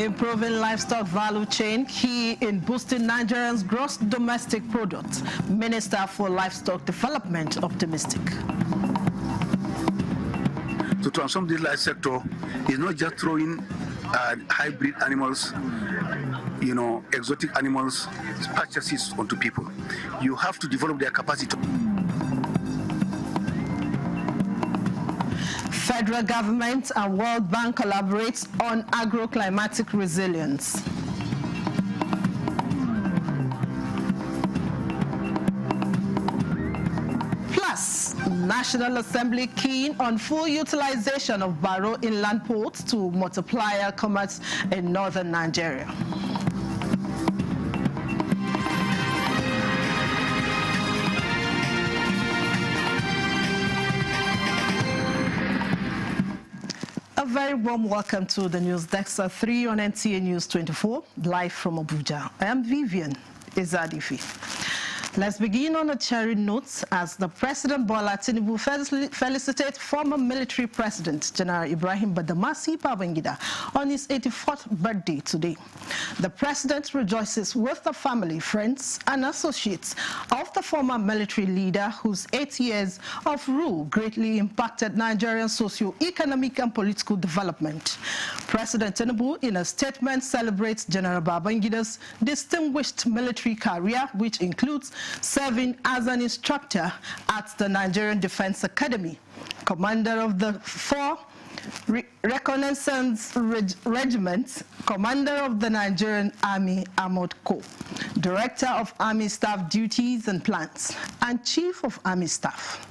Improving livestock value chain key in boosting Nigerians' gross domestic product. Minister for Livestock Development optimistic. To transform the livestock sector is not just throwing hybrid animals, exotic animals, purchases onto people. You have to develop their capacity. Federal government and World Bank collaborates on agroclimatic resilience. Plus, National Assembly keen on full utilization of Barrow Inland Port to multiplier commerce in northern Nigeria. A very warm welcome to the News Desk 3 on NTA News 24, live from Abuja. I am Vivian Izadifi. Let's begin on a cheering note as the President Bola Tinubu felicitates former military President General Ibrahim Badamasi Babangida on his 84th birthday today. The President rejoices with the family, friends and associates of the former military leader whose 8 years of rule greatly impacted Nigerian socio-economic and political development. President Tinubu, in a statement, celebrates General Babangida's distinguished military career, which includes serving as an instructor at the Nigerian Defense Academy, commander of the 4 Reconnaissance Regiment, commander of the Nigerian Army Armored Corps, director of Army Staff Duties and Plans, and chief of Army Staff.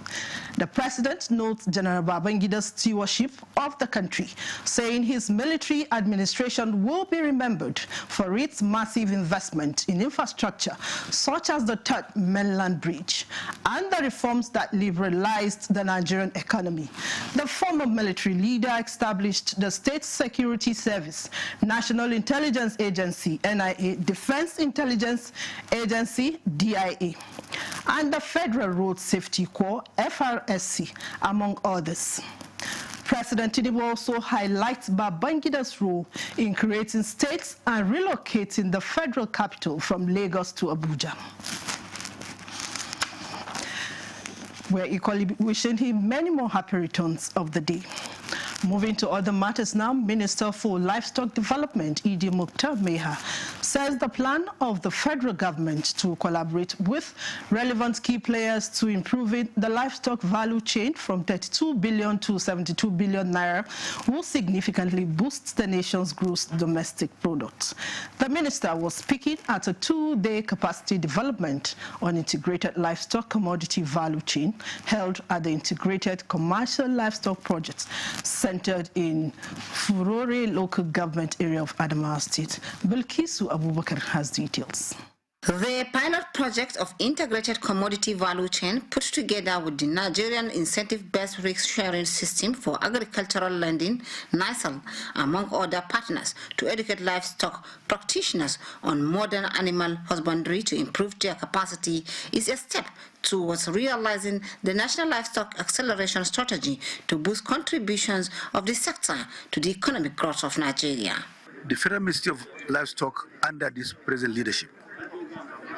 The President notes General Babangida's stewardship of the country, saying his military administration will be remembered for its massive investment in infrastructure, such as the Third Mainland Bridge, and the reforms that liberalized the Nigerian economy. The former military leader established the State Security Service, National Intelligence Agency, NIA, Defense Intelligence Agency, DIA, and the Federal Road Safety Corps, FRSC, among others. President Tinubu also highlights Babangida's role in creating states and relocating the federal capital from Lagos to Abuja. We're equally wishing him many more happy returns of the day. Moving to other matters now, Minister for Livestock Development, Idi Mukhtar Meha, says the plan of the federal government to collaborate with relevant key players to improving the livestock value chain from 32 billion to 72 billion naira will significantly boost the nation's gross domestic product. The minister was speaking at a 2-day capacity development on integrated livestock commodity value chain held at the Integrated Commercial Livestock Project centered in Furore local government area of Adamawa State. Bilkisu Abubakar has details. The pilot project of integrated commodity value chain put together with the Nigerian Incentive-Based Risk Sharing System for Agricultural Lending, NISAL, among other partners, to educate livestock practitioners on modern animal husbandry to improve their capacity is a step towards realizing the National Livestock Acceleration Strategy to boost contributions of the sector to the economic growth of Nigeria. The Federal Ministry of Livestock, under this present leadership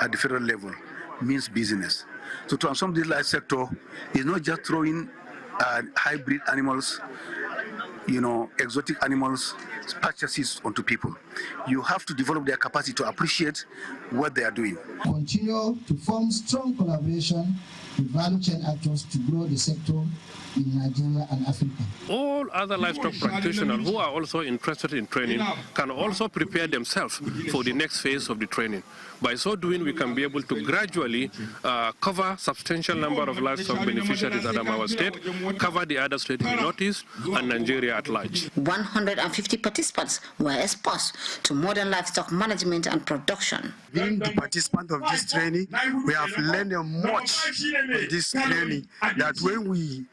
at the federal level, means business. To transform the livestock sector is not just throwing hybrid animals, exotic animals, purchases onto people. You have to develop their capacity to appreciate what they are doing. Continue to form strong collaboration with value chain actors to grow the sector in Nigeria and Africa. All other livestock practitioners who are also interested in training can also prepare themselves for the next phase of the training. By so doing, we can be able to gradually cover substantial number of livestock beneficiaries at Adamawa State, cover the other states in the Northeast, and Nigeria at large. 150 participants were exposed to modern livestock management and production. Being the participant of this training, we have learned much of this training, that when we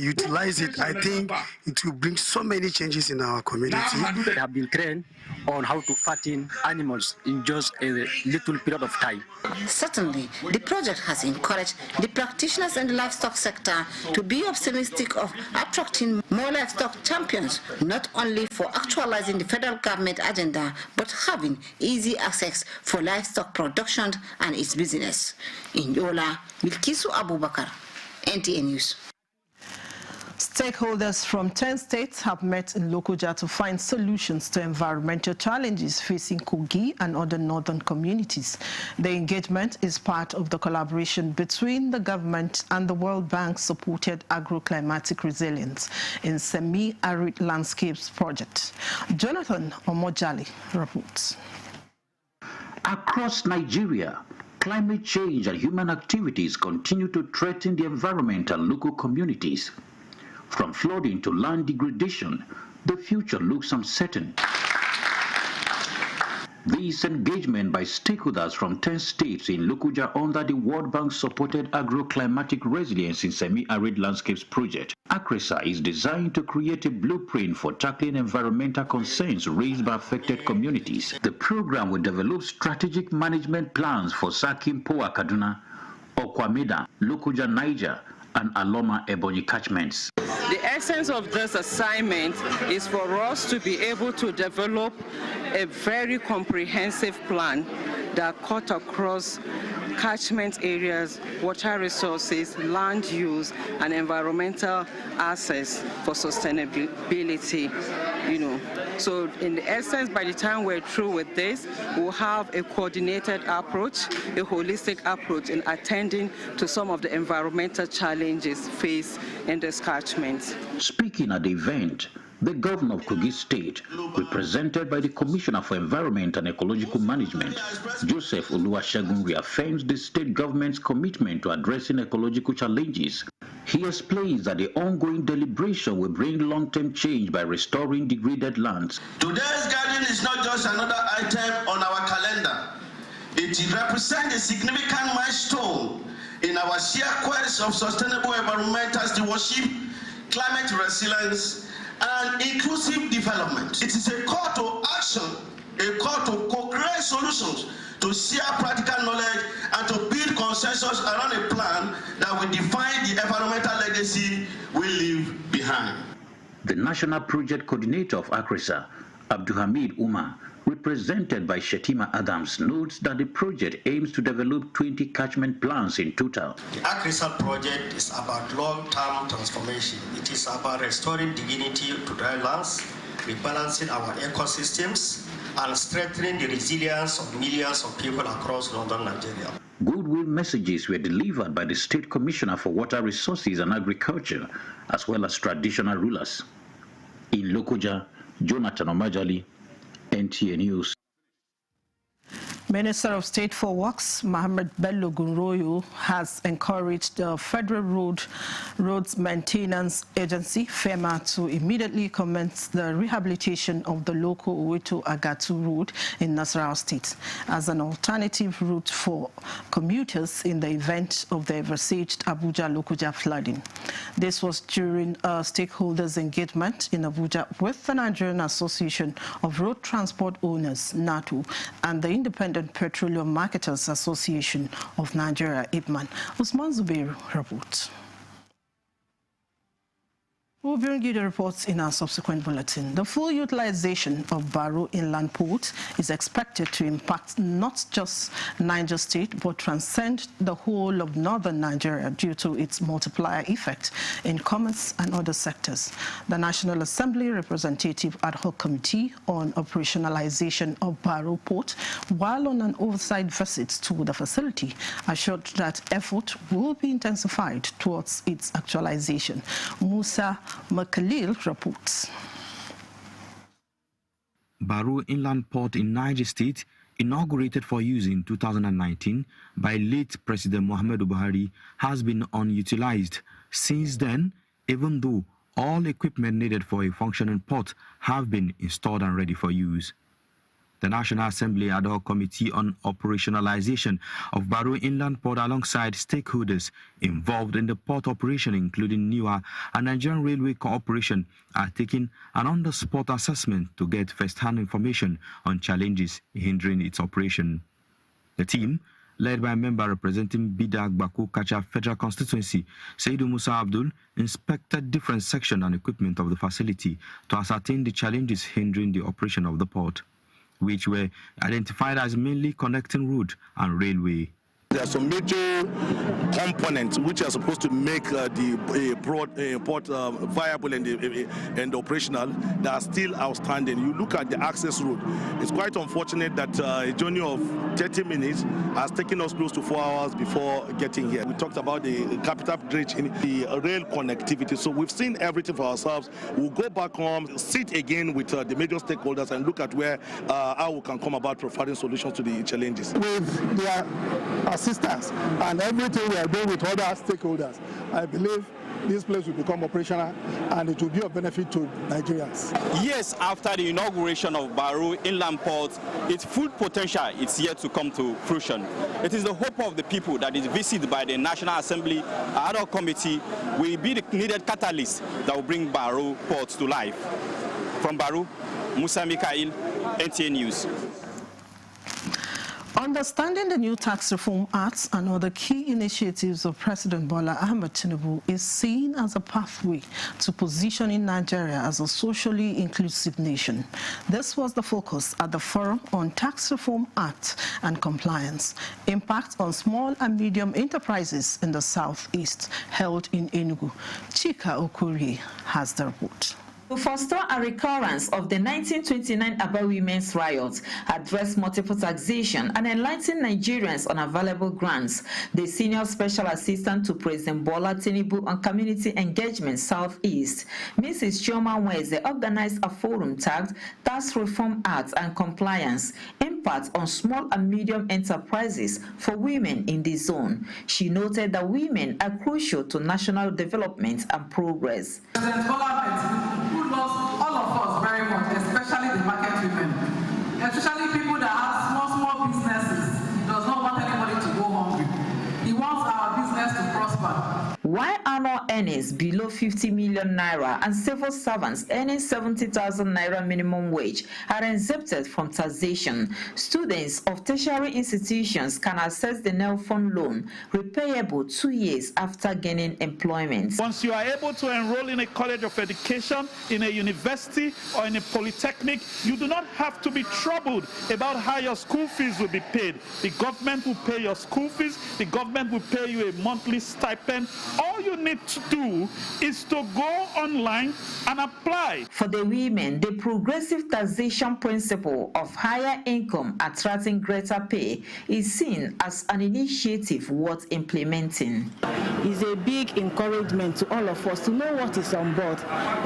utilize it, I think it will bring so many changes in our community. They have been trained on how to fatten animals in just a little period of time. Certainly, the project has encouraged the practitioners in the livestock sector to be optimistic of attracting more livestock champions, not only for actualizing the federal government agenda, but having easy access for livestock production and its business. In Yola, Bilkisu Abubakar, NTA News. Stakeholders from 10 states have met in Lokoja to find solutions to environmental challenges facing Kogi and other northern communities. The engagement is part of the collaboration between the government and the World Bank-supported Agroclimatic Resilience in Semi-Arid Landscapes Project. Jonathan Omojali reports. Across Nigeria, climate change and human activities continue to threaten the environment and local communities. From flooding to land degradation, the future looks uncertain. This engagement by stakeholders from 10 states in Lokoja under the World Bank-supported Agroclimatic Resilience in Semi-Arid Landscapes Project, ACRESA, is designed to create a blueprint for tackling environmental concerns raised by affected communities. The program will develop strategic management plans for Sakim Poa Kaduna, Okwameda, Lokoja Niger, and Aloma Ebonyi catchments. The essence of this assignment is for us to be able to develop a very comprehensive plan that cut across catchment areas, water resources, land use, and environmental access for sustainability. So in the essence, by the time we're through with this, we'll have a coordinated approach, a holistic approach in attending to some of the environmental challenges faced in this catchment. Speaking at the event, the governor of Kogi State, represented by the Commissioner for Environment and Ecological Management, Joseph Oluwasegun, reaffirms the state government's commitment to addressing ecological challenges. He explains that the ongoing deliberation will bring long-term change by restoring degraded lands. Today's gathering is not just another item on our calendar. It represents a significant milestone in our shared quest of sustainable environmental stewardship, climate resilience, and inclusive development. It is a call to action, a call to co-create solutions, to share practical knowledge, and to build consensus around a plan that will define the environmental legacy we leave behind. The National Project Coordinator of ACRESA, Abdulhamid Umar, represented by Shetima Adams, notes that the project aims to develop 20 catchment plans in total. The ACRESA project is about long-term transformation. It is about restoring dignity to dry lands, rebalancing our ecosystems, and strengthening the resilience of millions of people across northern Nigeria. Goodwill messages were delivered by the State Commissioner for Water Resources and Agriculture, as well as traditional rulers. In Lokoja, Jonathan Omajali, NTA News. Minister of State for Works, Mohammed Bello Gunroyo, has encouraged the Federal Roads Maintenance Agency, FEMA, to immediately commence the rehabilitation of the local Oweto-Agatu Road in Nasarawa State as an alternative route for commuters in the event of the envisaged Abuja-Lokoja flooding. This was during a stakeholders engagement in Abuja with the Nigerian Association of Road Transport Owners, NATO, and the Independent Petroleum Marketers Association of Nigeria, IPMAN. Usman Zubairu reports. We'll bring you the reports in our subsequent bulletin. The full utilization of Baro Inland Port is expected to impact not just Niger State, but transcend the whole of northern Nigeria due to its multiplier effect in commerce and other sectors. The National Assembly Representative Ad Hoc Committee on Operationalization of Baro Port, while on an oversight visit to the facility, assured that effort will be intensified towards its actualization. Musa Makalil reports. Baro Inland Port in Niger State, inaugurated for use in 2019 by late President Muhammadu Buhari, has been unutilized since then, even though all equipment needed for a functioning port have been installed and ready for use. The National Assembly Ad Hoc Committee on Operationalization of Barrow Inland Port alongside stakeholders involved in the port operation, including NIWA and Nigerian Railway Corporation, are taking an on-the-spot assessment to get first-hand information on challenges hindering its operation. The team, led by a member representing Bidak Baku Kacha Federal Constituency, Saidu Musa Abdul, inspected different sections and equipment of the facility to ascertain the challenges hindering the operation of the port, which were identified as mainly connecting road and railway. There are some major components which are supposed to make the port viable and operational that are still outstanding. You look at the access route. It's quite unfortunate that a journey of 30 minutes has taken us close to 4 hours before getting here. We talked about the capital bridge in the rail connectivity. So we've seen everything for ourselves. We'll go back home, sit again with the major stakeholders and look at where how we can come about providing solutions to the challenges. With their assistance and everything we are doing with other stakeholders, I believe this place will become operational and it will be of benefit to Nigerians. Years after the inauguration of Barrow Inland Port, its full potential is yet to come to fruition. It is the hope of the people that is visited by the National Assembly Ad Hoc Committee will be the needed catalyst that will bring Barrow Port to life. From Barrow, Musa Mikael, NTA News. Understanding the new Tax Reform Act and other key initiatives of President Bola Ahmed Tinubu is seen as a pathway to positioning Nigeria as a socially inclusive nation. This was the focus at the Forum on Tax Reform Act and Compliance, Impact on Small and Medium Enterprises in the Southeast, held in Enugu. Chika Okorie has the report. To forestall a recurrence of the 1929 Aba Women's Riot, address multiple taxation, and enlighten Nigerians on available grants, the Senior Special Assistant to President Bola Tinubu on Community Engagement Southeast, Mrs. Chioma Nweze, organized a forum tagged Tax Reform Act and Compliance, Impact on Small and Medium Enterprises for Women in the Zone. She noted that women are crucial to national development and progress. Who loves all of us very much, especially the market women, especially people that have small businesses. He does not want anybody to go hungry. He wants our business to prosper. While annual earnings below 50 million naira and civil servants earning 70,000 naira minimum wage are exempted from taxation, students of tertiary institutions can access the NELFund loan, repayable 2 years after gaining employment. Once you are able to enroll in a college of education, in a university, or in a polytechnic, you do not have to be troubled about how your school fees will be paid. The government will pay your school fees, the government will pay you a monthly stipend. All you need to do is to go online and apply. For the women, the progressive taxation principle of higher income attracting greater pay is seen as an initiative worth implementing. It's a big encouragement to all of us to know what is on board,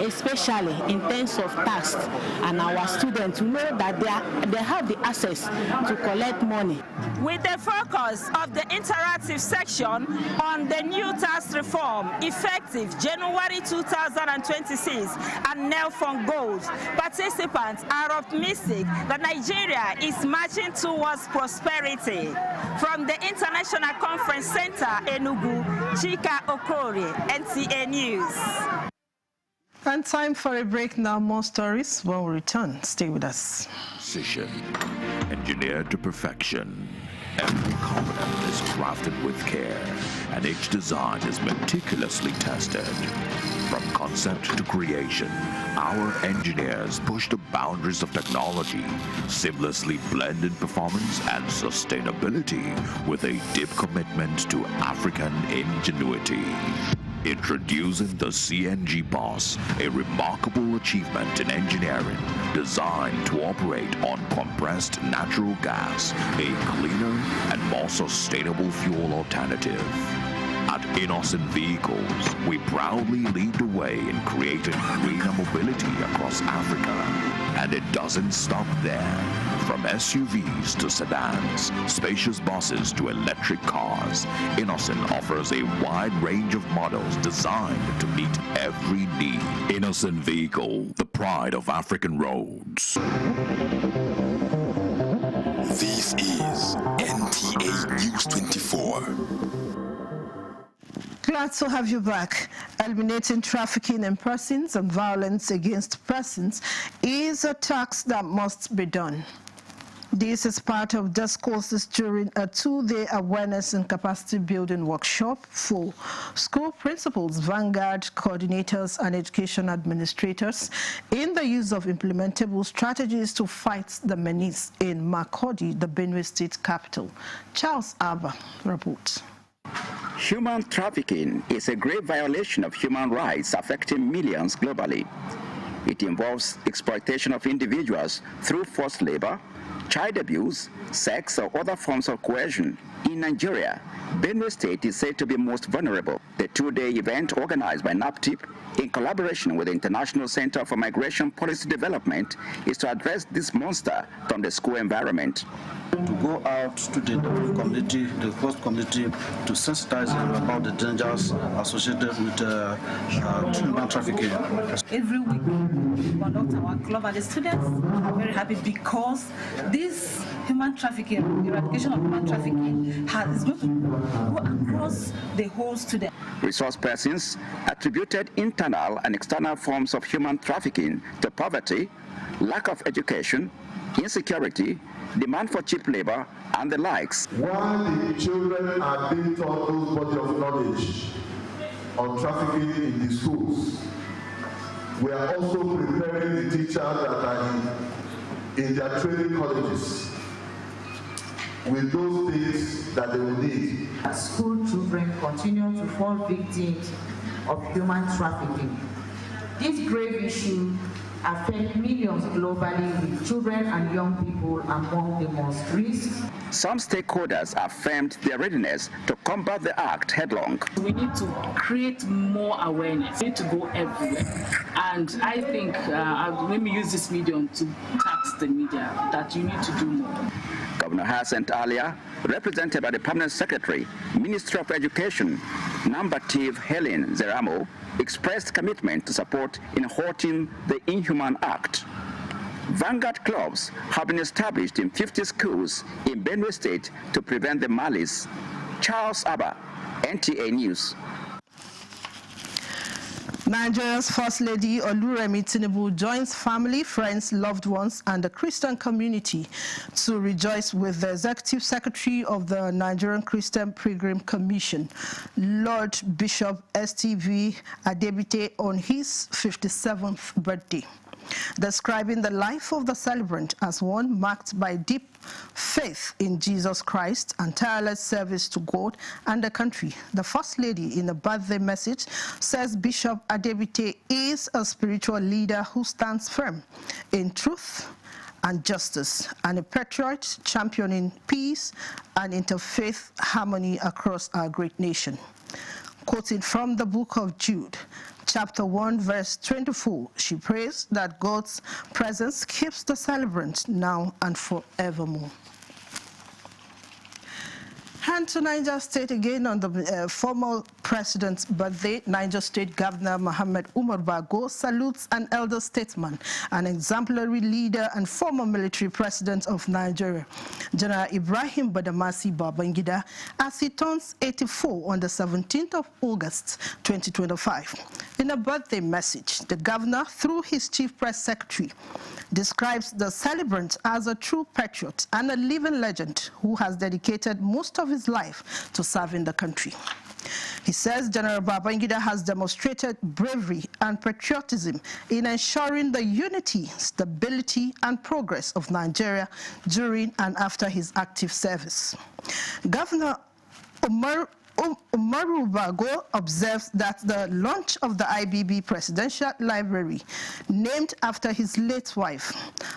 especially in terms of tax, and our students to know that they have the access to collect money. With the focus of the interactive section on the new tax reform effective January 2026 and NELFund goals, participants are optimistic that Nigeria is marching towards prosperity. From the International Conference Center, Enugu, Chika Okorie, NTA News. And time for a break now. More stories when we return. Stay with us. Precision, engineered to perfection. Every component is crafted with care, and each design is meticulously tested. From concept to creation, our engineers push the boundaries of technology, seamlessly blending performance and sustainability with a deep commitment to African ingenuity. Introducing the CNG Boss, a remarkable achievement in engineering designed to operate on compressed natural gas, a cleaner and more sustainable fuel alternative. At Innocent Vehicles, we proudly lead the way in creating greener mobility across Africa. And it doesn't stop there. From SUVs to sedans, spacious buses to electric cars, Innocent offers a wide range of models designed to meet every need. Innocent Vehicle, the pride of African roads. This is NTA News 24. Glad to have you back. Eliminating trafficking in persons and violence against persons is a task that must be done. This is part of discourses during a two-day awareness and capacity building workshop for school principals, vanguard coordinators, and education administrators in the use of implementable strategies to fight the menace in Makurdi, the Benue State capital. Charles Abba reports. Human trafficking is a grave violation of human rights affecting millions globally. It involves exploitation of individuals through forced labor, child abuse, sex, or other forms of coercion. In Nigeria, Benue State is said to be most vulnerable. The two-day event organized by NAPTIP in collaboration with the International Center for Migration Policy Development is to address this monster from the school environment. To go out to the community, the host community, to sensitize them about the dangers associated with human trafficking. Every week we conduct our club, and the students are very happy because this human trafficking, eradication of human trafficking, is going to go across the whole student. Resource persons attributed internal and external forms of human trafficking to poverty, lack of education, insecurity, demand for cheap labor, and the likes. While the children are being taught those body of knowledge on trafficking in the schools, we are also preparing the teachers that are in their training colleges with those things that they will need. School children continue to fall victims of human trafficking. This grave issue affects millions globally, with children and young people among the most risk. Some stakeholders affirmed their readiness to combat the act headlong. We need to create more awareness. We need to go everywhere. And I think let me use this medium to tax the media that you need to do more. Governor Hyacinth Alia, represented by the Permanent Secretary, Ministry of Education, Nambative Helen Zeramo, expressed commitment to support in halting the inhuman act. Vanguard clubs have been established in 50 schools in Benue State to prevent the malice. Charles Abba, NTA News. Nigeria's First Lady Oluremi Tinubu joins family, friends, loved ones, and the Christian community to rejoice with the Executive Secretary of the Nigerian Christian Pilgrim Commission, Lord Bishop STV Adebite, on his 57th birthday. Describing the life of the celebrant as one marked by deep faith in Jesus Christ and tireless service to God and the country, the First Lady, in a birthday message, says Bishop Adebite is a spiritual leader who stands firm in truth and justice, and a patriot championing peace and interfaith harmony across our great nation. Quoted from the book of Jude, chapter 1, verse 24, she prays that God's presence keeps the celebrant now and forevermore. And to Niger State again on the former president's birthday, Niger State Governor Mohammed Umar Bago salutes an elder statesman, an exemplary leader and former military president of Nigeria, General Ibrahim Badamasi Babangida, as he turns 84 on the 17th of August 2025. In a birthday message, the governor, through his chief press secretary, describes the celebrant as a true patriot and a living legend who has dedicated most of his life to serving the country. He says General Babangida has demonstrated bravery and patriotism in ensuring the unity, stability, and progress of Nigeria during and after his active service. Governor Umaru Bago observes that the launch of the IBB Presidential Library, named after his late wife,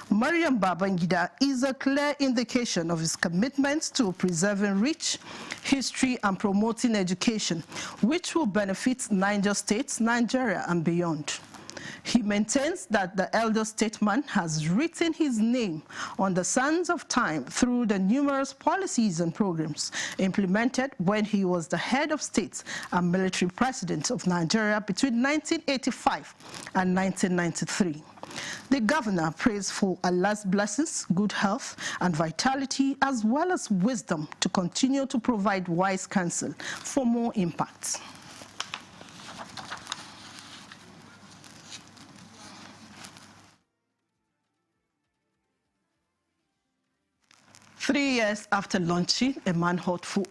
Mariam Babangida, is a clear indication of his commitment to preserving rich history and promoting education, which will benefit Niger State, Nigeria, and beyond. He maintains that the elder statesman has written his name on the sands of time through the numerous policies and programs implemented when he was the head of state and military president of Nigeria between 1985 and 1993. The governor prays for Allah's blessings, good health and vitality, as well as wisdom to continue to provide wise counsel for more impact. Three years after launching a manhunt for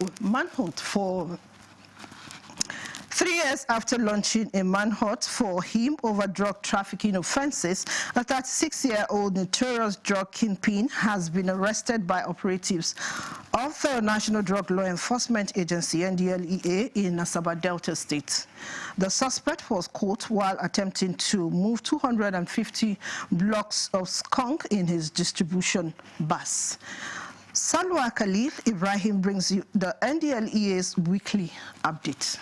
3 years after launching a manhunt for him over drug trafficking offenses, a 36-year-old notorious drug kingpin has been arrested by operatives of the National Drug Law Enforcement Agency, NDLEA, in Asaba Delta State. The suspect was caught while attempting to move 250 blocks of skunk in his distribution bus. Salwa Khalil Ibrahim brings you the NDLEA's weekly update.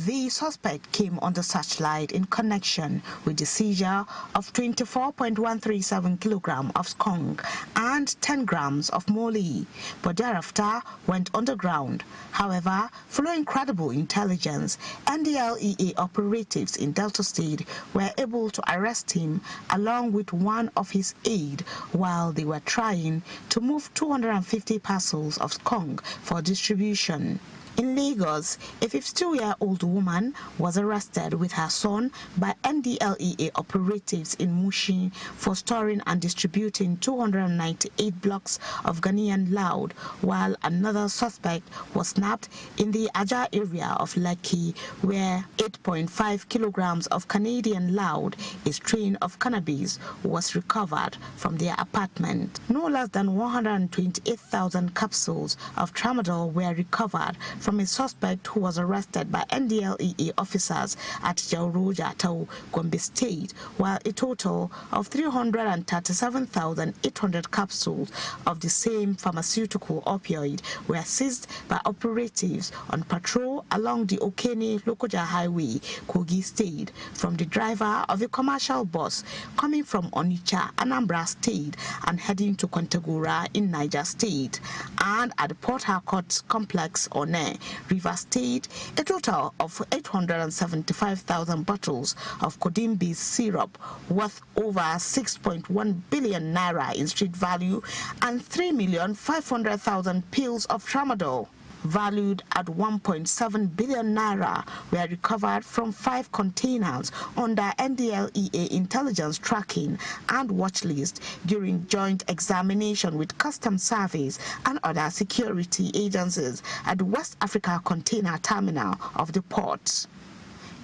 The suspect came under searchlight in connection with the seizure of 24.137 kilograms of skunk and 10 grams of molly, but thereafter went underground. However, following credible intelligence, NDLEA operatives in Delta State were able to arrest him along with one of his aides while they were trying to move 250 parcels of skunk for distribution. In Lagos, a 52-year-old woman was arrested with her son by NDLEA operatives in Mushin for storing and distributing 298 blocks of Ghanaian loud, while another suspect was snapped in the Aja area of Lekki, where 8.5 kilograms of Canadian loud, a strain of cannabis, was recovered from their apartment. No less than 128,000 capsules of tramadol were recovered from a suspect who was arrested by NDLEA officers at Jauroja, Tau, Gombe State, while a total of 337,800 capsules of the same pharmaceutical opioid were seized by operatives on patrol along the Okene-Lokoja Highway, Kogi State, from the driver of a commercial bus coming from Onitsha, Anambra State, and heading to Kontagora in Niger State, and at the Port Harcourt Complex, One, River State, a total of 875,000 bottles of Kodimbi syrup worth over 6.1 billion naira in street value and 3,500,000 pills of tramadol valued at 1.7 billion naira were recovered from 5 containers under NDLEA intelligence tracking and watch list during joint examination with Customs Service and other security agencies at the West Africa Container Terminal of the port.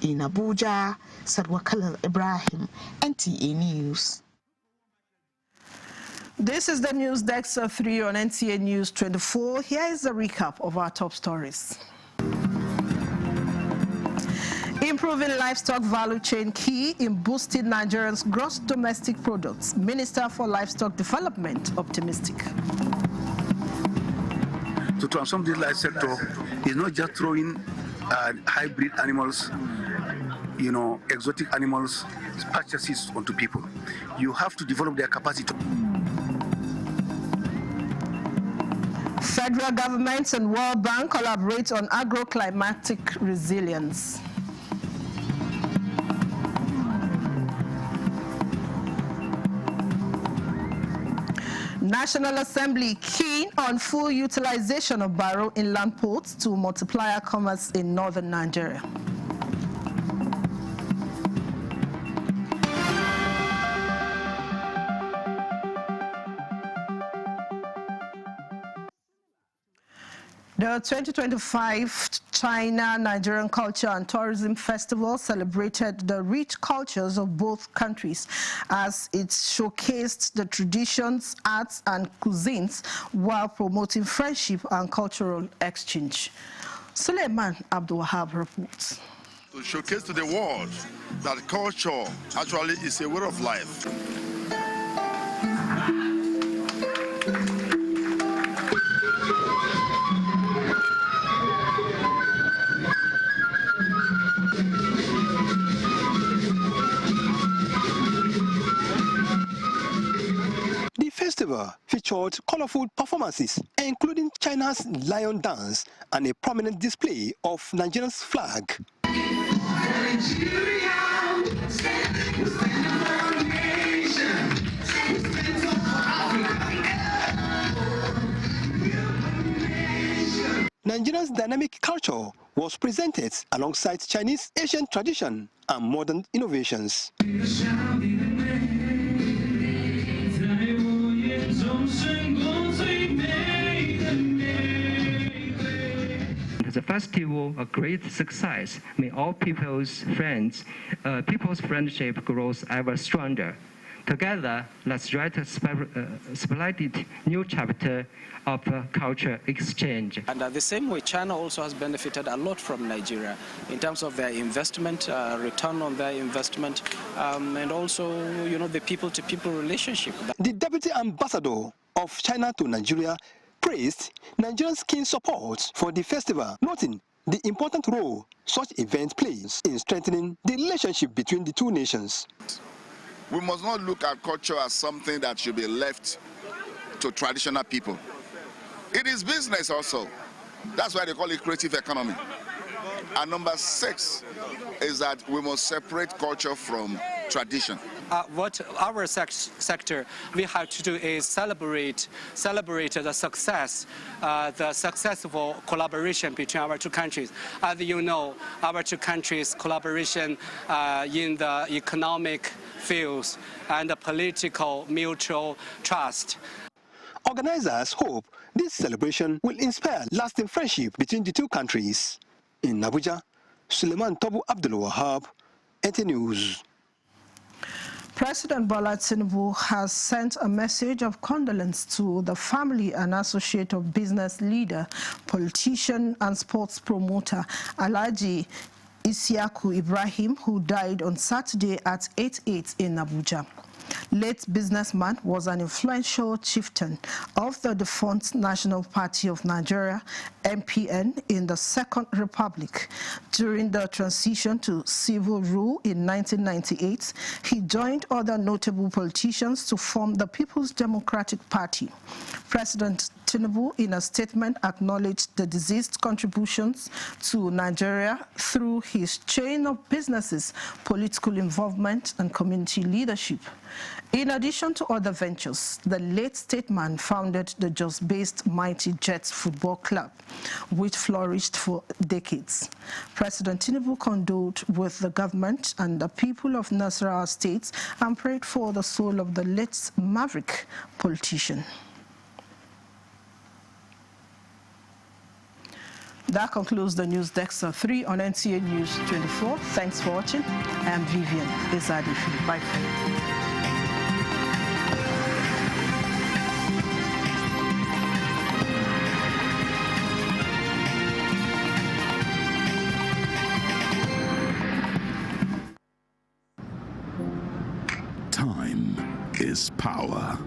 In Abuja, Salwa Khalil Ibrahim, NTA News. This is the news desk of 3 on NTA News 24. Here is a recap of our top stories. Improving livestock value chain key in boosting Nigerians' gross domestic products. Minister for Livestock Development optimistic. To transform this life sector is not just throwing hybrid animals, exotic animals, purchases onto people. You have to develop their capacity. Federal governments and World Bank collaborate on agroclimatic resilience. National Assembly keen on full utilization of Barrow inland ports to multiply commerce in northern Nigeria. The 2025 China Nigerian Culture and Tourism Festival celebrated the rich cultures of both countries as it showcased the traditions, arts, and cuisines while promoting friendship and cultural exchange. Suleiman Abdulwahab reports. To showcase to the world that culture actually is a way of life. The festival featured colorful performances, including China's lion dance and a prominent display of Nigeria's flag. Nigeria, Nigeria's dynamic culture was presented alongside Chinese Asian tradition and modern innovations. The festival a great success. May all people's friendship grows ever stronger. Together, let's write a splendid new chapter of culture exchange. And the same way, China also has benefited a lot from Nigeria in terms of their investment, return on their investment, and also, the people-to-people relationship. The deputy ambassador of China to Nigeria praised Nigeria's keen support for the festival, noting the important role such events plays in strengthening the relationship between the two nations. We must not look at culture as something that should be left to traditional people. It is business also. That's why they call it creative economy. And number 6 is that we must separate culture from tradition. What our sector we have to do is celebrate the successful collaboration between our two countries. As you know, our two countries' collaboration in the economic fields and the political mutual trust. Organizers hope this celebration will inspire lasting friendship between the two countries. In Abuja, Suleiman Tobu Abdul Wahab, NTA News. President Bola Tinubu has sent a message of condolence to the family and associate of business leader, politician and sports promoter Alhaji Isiaku Ibrahim, who died on Saturday at 88 in Abuja. Late businessman was an influential chieftain of the defunct National Party of Nigeria, NPN, in the Second Republic. During the transition to civil rule in 1998, he joined other notable politicians to form the People's Democratic Party. President Tinubu, in a statement, acknowledged the deceased's contributions to Nigeria through his chain of businesses, political involvement, and community leadership. In addition to other ventures, the late statesman founded the Jos-based Mighty Jets Football Club, which flourished for decades. President Tinubu condoled with the government and the people of Nasarawa State and prayed for the soul of the late maverick politician. That concludes the News Desk 3 on NTA News 24. Thanks for watching. I am Vivian Ezadifi. Bye for now. Time is power.